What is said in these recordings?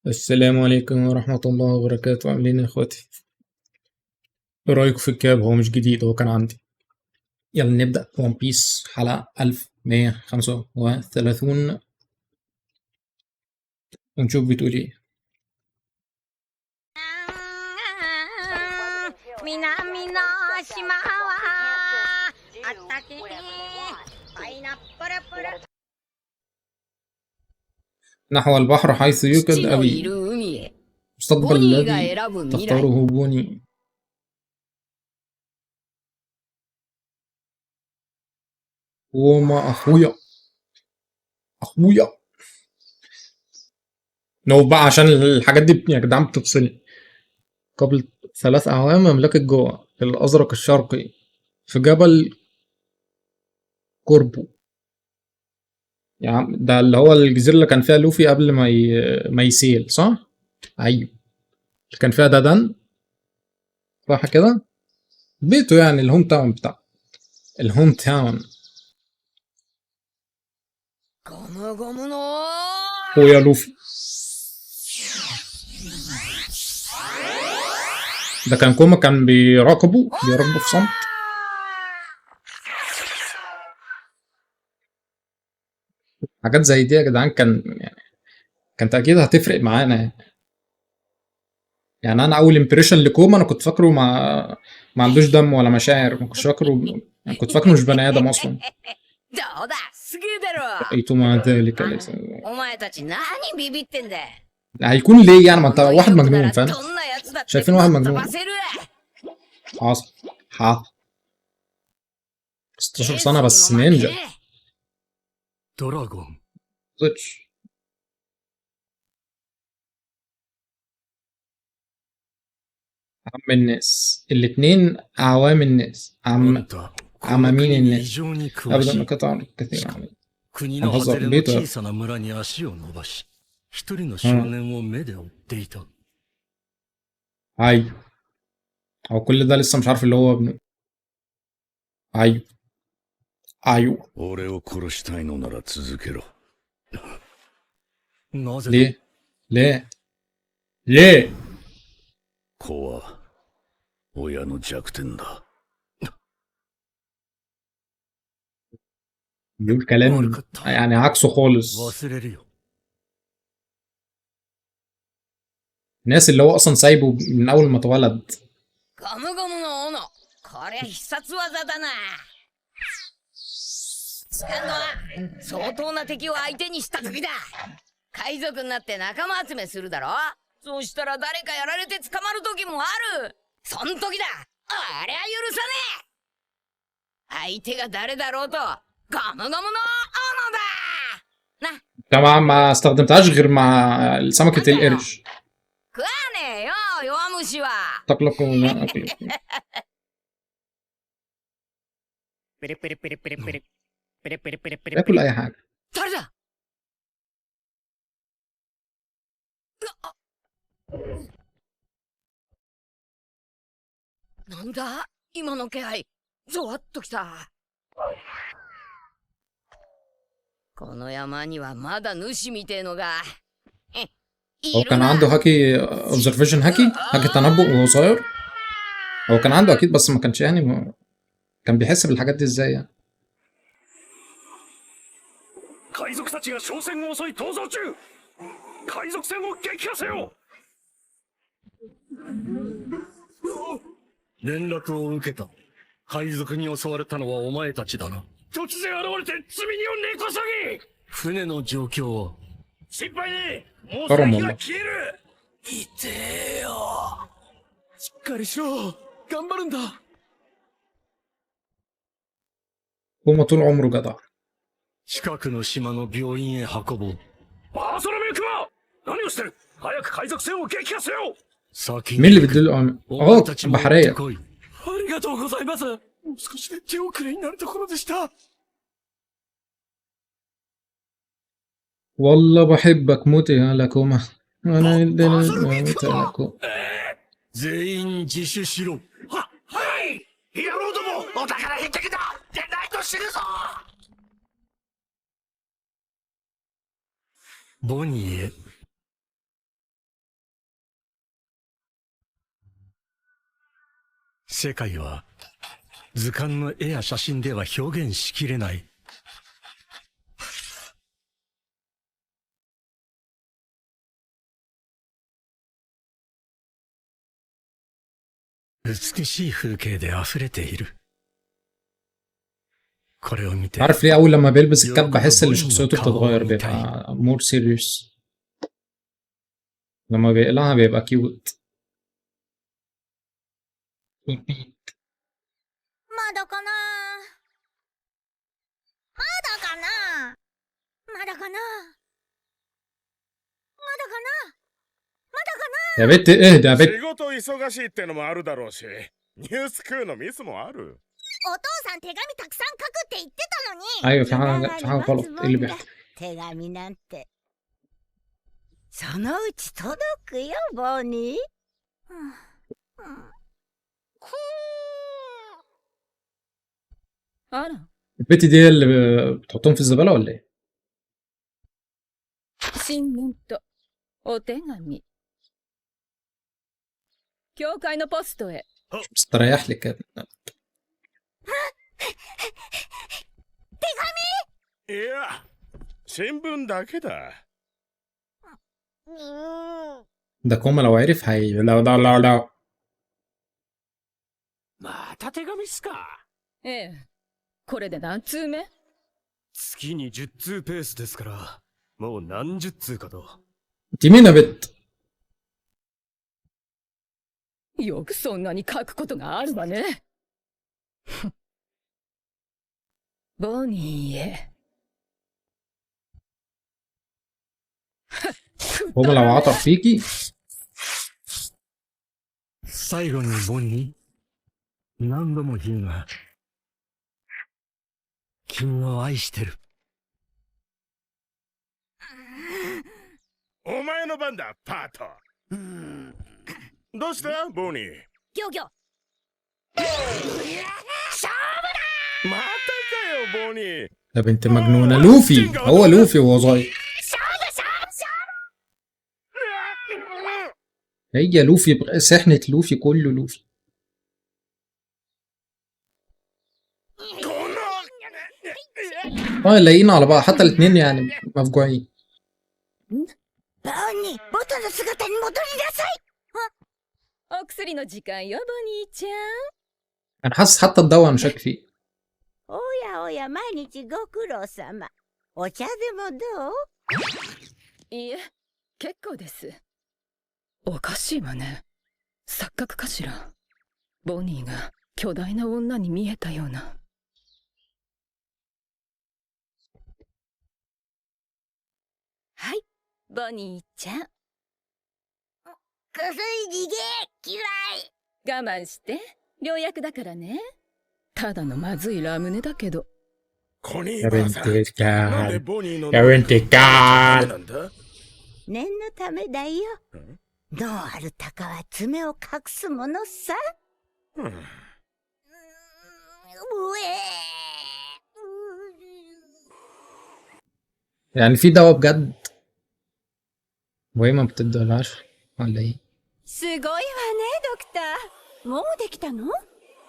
السلام عليكم ورحمة الله وبركاته، عاملين إيه يا اخواتي؟ ايه رأيكم في الكاب؟ هو مش جديد، هو كان عندي. يلا نبدأ ون بيس حلقة 1135 ونشوف بتقول ايه. 南の島はあったけえパイナップルプル نحو البحر حيث يوجد أبي، مستقبل الذي تختاره بوني. وما أخويا نو بقى عشان الحاجات دي يا جدعان بتفصلني. قبل 3 أعوام مملكة جوه الأزرق الشرقي في جبل كوربو. يا عم ده اللي هو الجزيرة اللي كان فيها لوفي قبل ما يسيل، صح؟ أيوه، اللي كان فيها دادان، صح كده؟ بيته يعني الهوم تاون بتاعه، الهوم تاون. ويا لوفي ده كان كوما كان بيراقبه في صمت. حاجات زي دي يا جدعان كانت اكيد هتفرق معانا يعني انا اول امبريشن لكوما انا كنت فاكره ما عندوش دم ولا مشاعر، ما كنتش فاكره، يعني كنت فاكره مش بني ادم اصلا. رأيت ما ذلك ليس هيكون ليه يعني؟ ما انت واحد مجنون، فاهم؟ شايفين واحد مجنون. حاصل حاصل 16 سنة بس نينجا. دراغون زيتش عم الناس الاتنين أعوام الناس، عمامين الناس. أبدأ قطع كثير عن 国の外れの小さな村に足を伸ばし、一人の少年を目で追っていた。أيوه، هو كل ده لسه مش عارف اللي هو ابنه. أيوه أيوه. 俺を殺したいのなら続けろ。なぜだ？ ليه؟ ليه؟ ليه؟ 子は親の弱点だ。 بيقول كلام يعني عكسه خالص. 忘れるよ。 الناس اللي هو أصلا سايبه من أول ما اتولد. ゴムゴムの斧、こりゃ必殺技だな。使うのは相当な敵を相手にした時だ。海賊になって仲間集めするだろ。そうしたら誰かやられて捕まる時もある。そん時だ。ありゃ許さねえ。相手が誰だろうとゴムゴムの斧だな。 طبعا ما استخدمتهاش غير مع سمكة القرش. 食わねえよ弱虫は。 تقلق ولا أقلق. ペレペレペレペレペレペレペレペレペレ。 ياكل أي حاجة. 誰だ。なんだ今の気配、ゾワッときた。この山にはまだ主みてえのが。هو كان عنده هاكي اوبزرفيشن، هاكي تنبؤ وهو صغير. هو كان عنده اكيد بس ما كانش يعني كان بيحس بالحاجات دي ازاي يعني. 海賊たちが商船を襲い逃走中。海賊船を撃破せよ。連絡を受けた。海賊に襲われたのはお前たちだな。突然現れて積み荷を根こそぎ。船の状況は心配ねえ。もう先が消える。痛えよ。しっかりしろ。頑張るんだ。 هو طول عمره جدع. 近くの島の病院へ運ぼう。バーソロメイクは何をしてる？早く海賊船を撃破せよ。 مين اللي بيدل بحرية؟ ありがとうございます。もう少しで手遅れになるところでした。 والله بحبك موت يا لكوما. انا لكم 全員自首しろ。はい。野郎ども、お宝返却だ。でないと死ぬぞ。ボニーへ世界は図鑑の絵や写真では表現しきれない。美しい風景で溢れている。これを見て عارف ليه اول لما بيلبس الكاب بحس ان شخصيته بتتغير بيبقى مور سيريوس لما بيقلعها بيبقى كيوت まだかなまだかなまだかなまだかなまだかな يا بنت اهدى يا بنت 仕事忙しいってのもあるだろうし、ニュースクーのミスもある。お父さん手紙たくさん書くって言ってたのに ايوه في حاجه غلط ايه اللي بيحصل 手紙なんてそのうち届くよボーニー、あら البت دي اللي بتحطهم في الزباله ولا ايه 新聞とお手紙教会のポストへ مستريح لي كده いや、新聞だけだ。 ده كوما لو عرف هي لا また手紙っすか。ええこれで何通目月に10通ペースですから、もう何十通かと。 انت مين يا بنت よくそんなに書くことがあるわねボニーへ هما لو عطف فيكي 最後にボニー、何度も言うが、君を愛してる。お前の番だ、パート。どうしたボニー。ギョギョまたかよボニー。 يا بنت مجنونه لوفي هو لوفي وهو صغير هي لوفي سحنة لوفي كله لوفي この لايقين على بعض حتى الاتنين يعني مفجوعين ボニー元の姿に戻りなさいお薬の時間よボニーちゃん انا حاسس حتى الدواء انا شاك فيه おやおや毎日ご苦労様お茶でもどういいえ結構ですおかしいわね錯覚かしらボニーが巨大な女に見えたようなはいボニーちゃん薬逃げ嫌い我慢して良薬だからねただのまずいラムネだけどコニー يا ばあさん。 بنت なんで الكلب ボニーの يا بنت ダメ الكلب なんだ。念のためだよ脳ある鷹は爪を隠すものさうん、うえ يعني في دواء بجد وهي ما بتديهالهاش ولا ايه すごいわねドクターもうできたの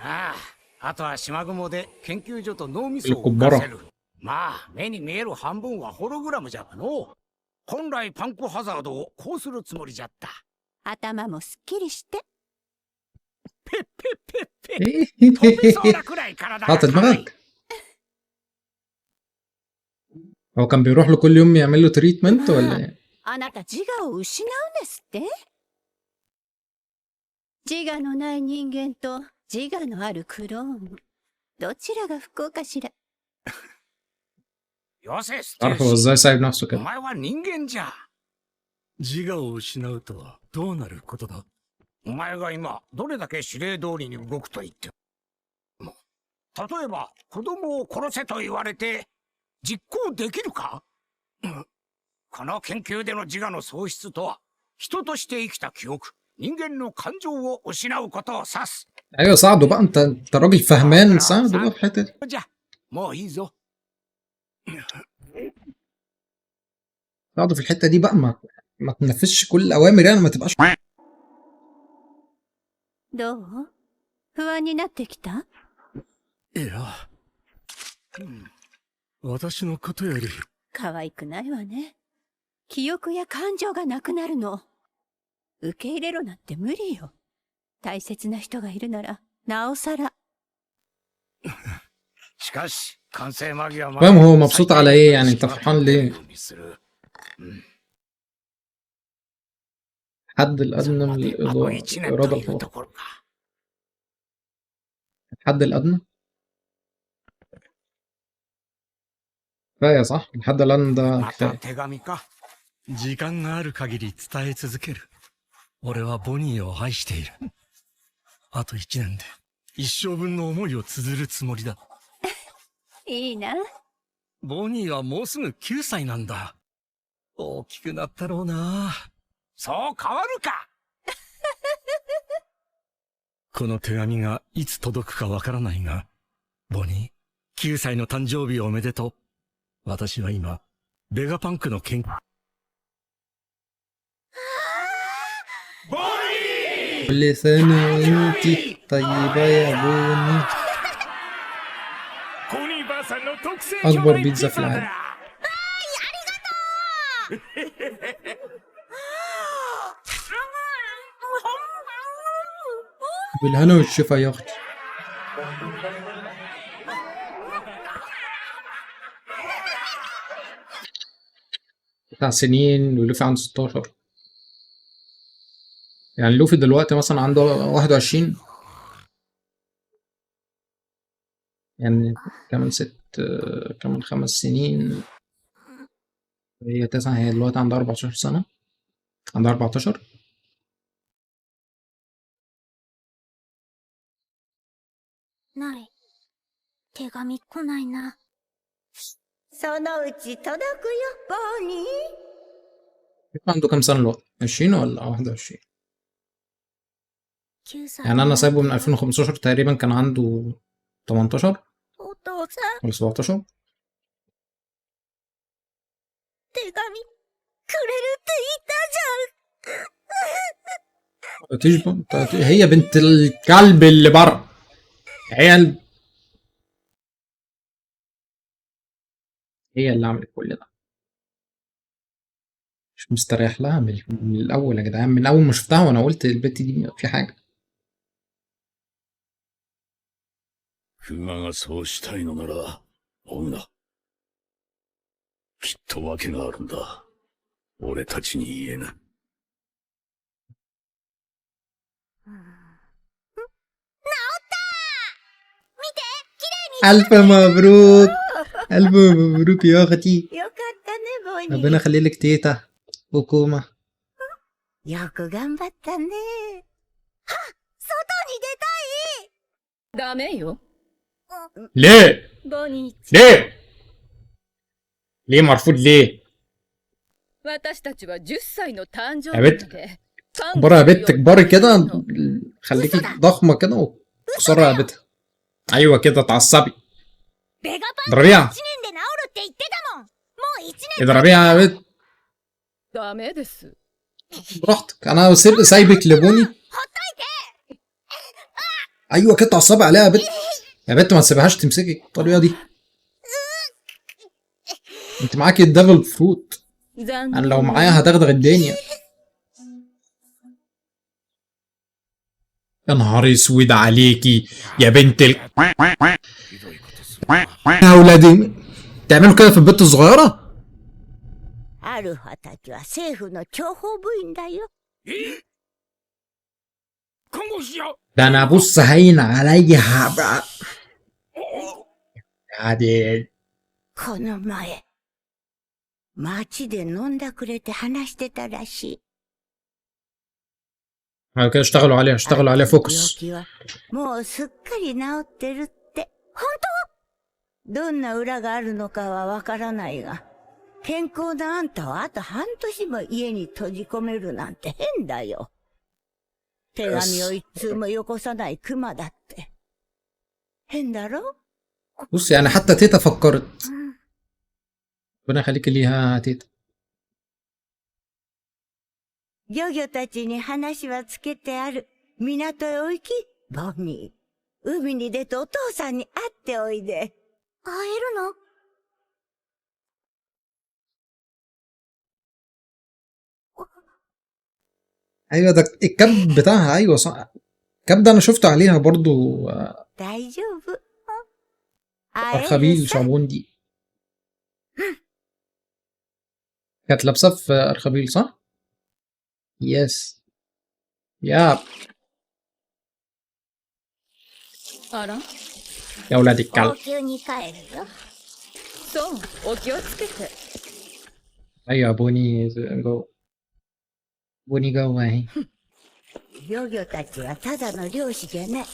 ああ、あとは島雲で研究所と脳みそを浮かせる。まあ、目に見える半分はホログラムじゃがの。本来パンクハザードをこうするつもりじゃった。頭もすっきりしてペッペッペッペッ。飛びそうなくらい体が حاطط 軽い。 دماغك هو كان بيروح له كل يوم يعمل له تريتمنت ولا ايه あなた自我を失うんですって自我のない人間と自我のあるクローンどちらが不幸かしらよせ、ステ عارف ー هو ジ。 ازاي سايب نفسه お كده 前は人間じゃ。自我を失うとはどうなることだ。お前が今、どれだけ指令通りに動くと言っても。例えば、子供を殺せと言われて、実行できるか、この研究での自我の喪失とは、人として生きた記憶、人間の感情を失うことを指す。 ايوه ساعده بقى انت راجل فهمان ساعده بقى في الحته دي じゃ、もういいぞ。 ساعده في الحته دي بقى ما تنفذش كل الاوامر يعني ما تبقاش どう不安になってきた？いや、私のことより。可愛くないわね。記憶や感情がなくなるの。受け入れろなんて無理よ。大切な人がいるなら、なおさら。しかし完成間際ま المهم هو مبسوط على ايه يعني؟ انت فرحان ليه؟ する الحد そ الادنى れま من であと1年 الاراده というと الحره. ころか。 الحد الادنى كفايه صح؟ الحد الادنى ده また كفايه. 手紙か。時間がある限り伝え続ける。俺はボニーを愛している。あと1年で一生分の思いを綴るつもりだ。いいな。ボニーはもうすぐ9歳なんだ。大きくなったろうな。そう変わるか。この手紙がいつ届くかわからないが、ボニー、9歳の誕生日おめでとう。私は今、ベガパンクの研究。 كل سنه وانت طيبه يا بوني. コニーばあさんの特製 اكبر بيتزا في العالم. بالهنا والشفا يا اختي. تسع سنين ولوفي عنده 16. يعني لوفي دلوقتي مثلا عنده 21. يعني كمان 5 سنين. هي 9. هي دلوقتي عندها 14 سنة. عندها 14. ない。手紙来ないな。そのうち届くよ、ボニー。 عنده كام سنة دلوقتي؟ 20 ولا 21؟ 9歳 يعني أنا سايبه من 2015 تقريبا كان عنده 18 お父さん、 ولا 17. 手紙くれるって言ったじゃん。 هي بنت الكلب اللي بره. عيال. هي اللي عملت كل ده. مش مستريح لها من الأول يا جدعان. من أول ما شفتها وأنا قلت البت دي في حاجة. クマがそうしたいのなら、追うな。きっと訳があるんだ。俺たちに言えぬ。 ألف مبروك. ألف مبروك يا أختي. よかったね、ボニー。 ربنا يخلي لك تيتا وكوما. よく頑張ったね。はっ、外に出たい。ダメよ。 ليه؟ ボニー、 ليه؟ ليه مرفوض ليه؟ 私たちは10歳の誕生やべっ日で。 كبري يا بت كبري كده. خليكي ضخمة كده وكسري يا بت. أيوة كده اتعصبي. ベガパン اضربيها. 1年で治るって言ってたもん。もう1年。 اضربيها يا بت. ダメです。 براحتك. أنا سايبك لبوني. أيوة كده اتعصبي عليها يا بت. يا بت ما تسيبهاش تمسكي الطريقة دي. انت معاكي الدبل فروت. 残 انا 念。 لو معايا هدغدغ الدنيا. يا نهار اسود عليكي يا بنت يا ولادي. تعملوا كده في البنت الصغيرة؟ アルファたちは政府の諜報部員だよ。看護師や。 ده انا بص هين عليا هبقى. يا دي. この前、街で飲んだくれて話してたらしい。 بعد كده اشتغلوا عليها 病 فوكس. 気はもうすっかり治ってるって。本当？どんな裏があるのかはわからないが、健康なあんたをあと半年も家に閉じ込めるなんて変だよ。手紙を一通もよこさないクマだって。変だろ？ بص يعني حتى تيتا فكرت. ربنا يخليكي ليها تيتا. 漁業たちに話はつけてある。港へお行き、ボニー。海に出てお父さんに会っておいで。会えるの？ ايوه ده الكاب بتاعها، ايوه صح. الكاب ده انا شفته عليها برضو. 大丈夫。会える ارخبيل さ。 شابون دي كانت لابسه في ارخبيل صح؟ يس. يا あら يا ولاد الكلب. 王宮に帰るよ。そうお気をつけて ايوه بوني جو. بوني جو اهي. 漁業たちはただの漁師じゃない。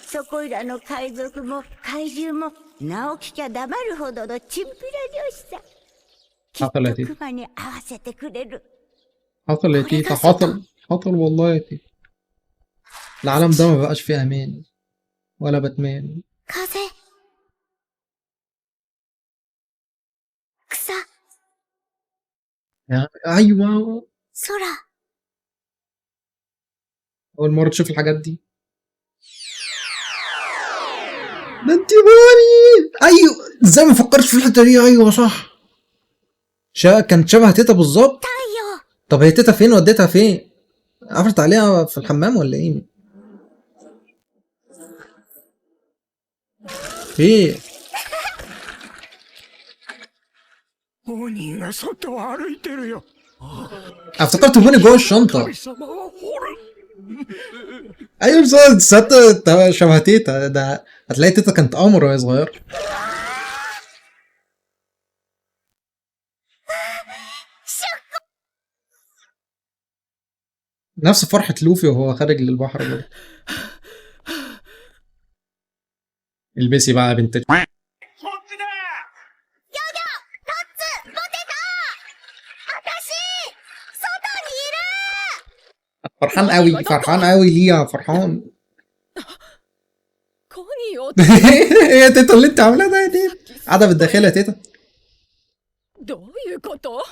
そこいらの海賊も怪獣も名を聞きゃ黙るほどのチンピラ漁師さ。きっと熊に合わせてくれる。 حصل يا تيتا، حصل والله يا تيتا. العالم ده ما بقاش فيه امان ولا باتمان. 風。草。 ايوه 空。 اول مره تشوف الحاجات دي. ده انت بوني. ايوه ازاي ما فكرتش في الحته دي. ايوه صح. كانت شبه تيتا بالظبط. طب هي تيتا فين؟ وديتها فين؟ قفلت عليها في الحمام ولا ايه؟ ايه؟ ボニーが外を歩いてるよ。 افتكرت بوني جوه الشنطه. 神様はおる。 ايوه بس تصدق شبه تيتا ده. هتلاقي تيتا كانت قمر وهي صغيره. نفس فرحة لوفي وهو خارج للبحر برضه. البسي بقى يا بنت こっちだ。 فرحان قوي، فرحان قوي ليها فرحان. コニーを ايه يا تيتا اللي انت عاملاه ده يا تيتا؟ قاعدة بالداخل يا تيتا. どういうこと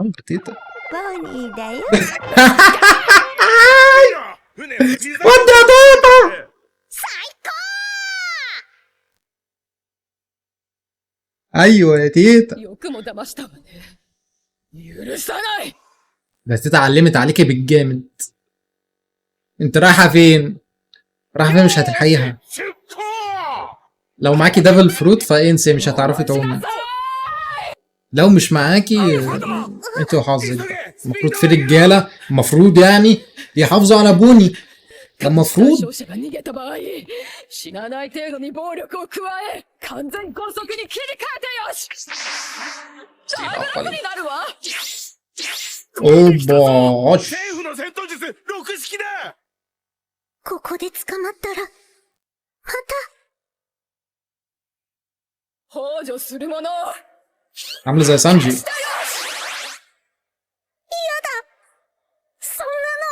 امر تيتا. ボニーだよ。 船を自在 ودي يا تيتا. 最高。 ايوه يا تيتا. よくも騙したわね許さない ده تيتا علمت عليكي بالجامد. انت رايحة فين؟ رايحة فين؟ مش هتلحقيها. 出航。 لو معاكي دبل فروت فانسي مش هتعرفي تعومي. لو مش معاكي انت وحظك. المفروض في رجالة المفروض يعني يحافظوا على بوني. ده المفروض. 対象者が逃げた場合死なない程度に暴力を加え完全拘束に切り替えてよしだいぶ楽になるわ اوه باش. 政府の戦闘術6式だ。ここで捕まったら、また。 幇助する者 عاملة زي سانجي. そんなの、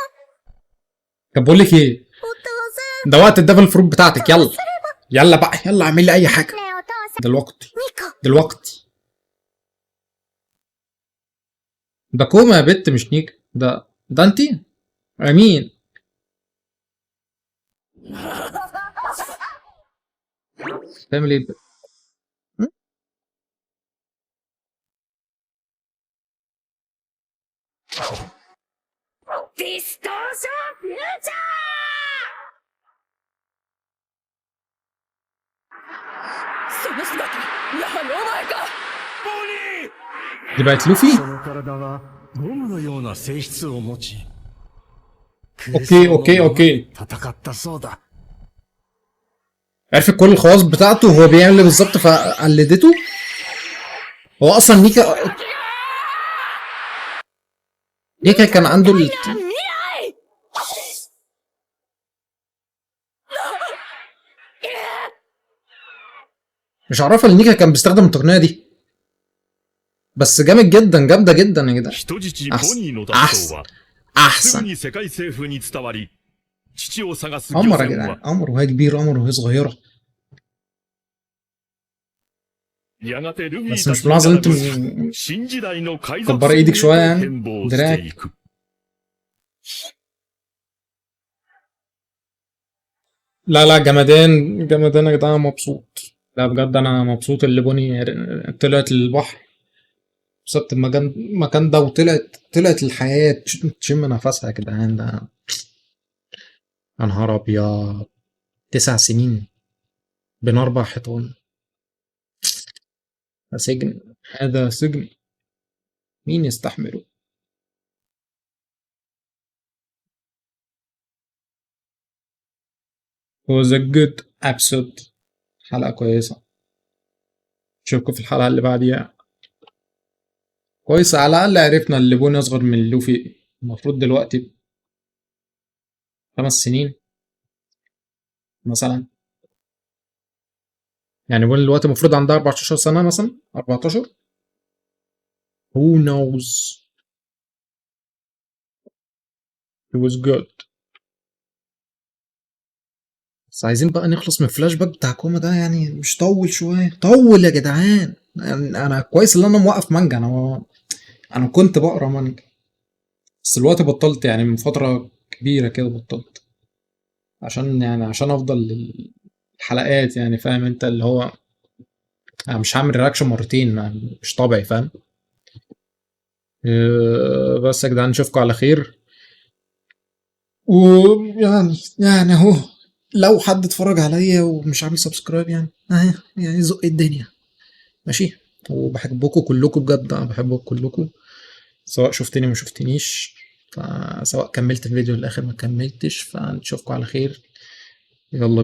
طب بقول لك ايه؟ お父さん。 ده وقت الدبل فروت بتاعتك. يلا يلا بقى، يلا اعمل لي اي حاجة ねえ、お父さん。 دلوقتي ニコ。 دلوقتي. ده كوما يا بت مش نيك. ده انتي امين. تعمل ايه؟ ディストーションフューチャーその姿やはりお前か دي بقت لوفي. その体はゴムのような性質を持ち اوكي اوكي اوكي. 戦ったそうだ عرفت كل الخواص بتاعته وهو بيعمل ايه بالظبط فقلدته. هو اصلا نيكا كان عنده مش عارفه ان نيكا كان بيستخدم التقنيه دي. بس جامد جدا، جامده جدا يا جدعان. 人質ボニーの脱走はすぐ احسن に世界政府に伝わり、父を探す漁 قمر يا 船 جدعان. は قمر وهي كبيره، قمر وهي صغيره. やがてルフィ بس た مش ちに ملاحظ 並 انت ぶ新時代の海賊 كبر ايدك شويه へ يعني 変貌して دراعك. いく。لا لا، جمدان جمدان يا جدعان، مبسوط. لا بجد انا مبسوط اللي بوني طلعت البحر، سبت المكان ده، طلعت الحياة تشم نفسها يا جدعان. ده يا نهار ابيض، 9 سنين بين 4 حيطان، ده سجن، هذا سجن، مين يستحمله؟ was a good episode، حلقة كويسة. اشوفكم في الحلقة اللي بعديها. كويس، على الأقل عرفنا اللي بوني أصغر من لوفي، المفروض دلوقتي 5 سنين مثلا. يعني بوني دلوقتي المفروض عندها 14 سنة مثلا، 14. who knows. it was good. بس عايزين بقى نخلص من الفلاش باك بتاع كوما ده، يعني مش طول شوية، طول يا جدعان. يعني أنا كويس إن أنا موقف مانجا، أنا كنت بقرا مانجا بس دلوقتي بطلت، يعني من فترة كبيرة كده بطلت، عشان أفضل الحلقات، يعني فاهم أنت اللي هو أنا مش هعمل رياكشن مرتين، مش طبيعي، فاهم. بس يا جدعان نشوفكم على خير. ويعني اهو، لو حد اتفرج عليا ومش عامل سبسكرايب، يعني اهي يعني زق الدنيا ماشي. وبحبكم كلكم بجد، انا بحبكم كلكم، سواء شفتني ما شفتنيش، سواء كملت الفيديو للاخر ما كملتش، فنشوفكم على خير. يلا.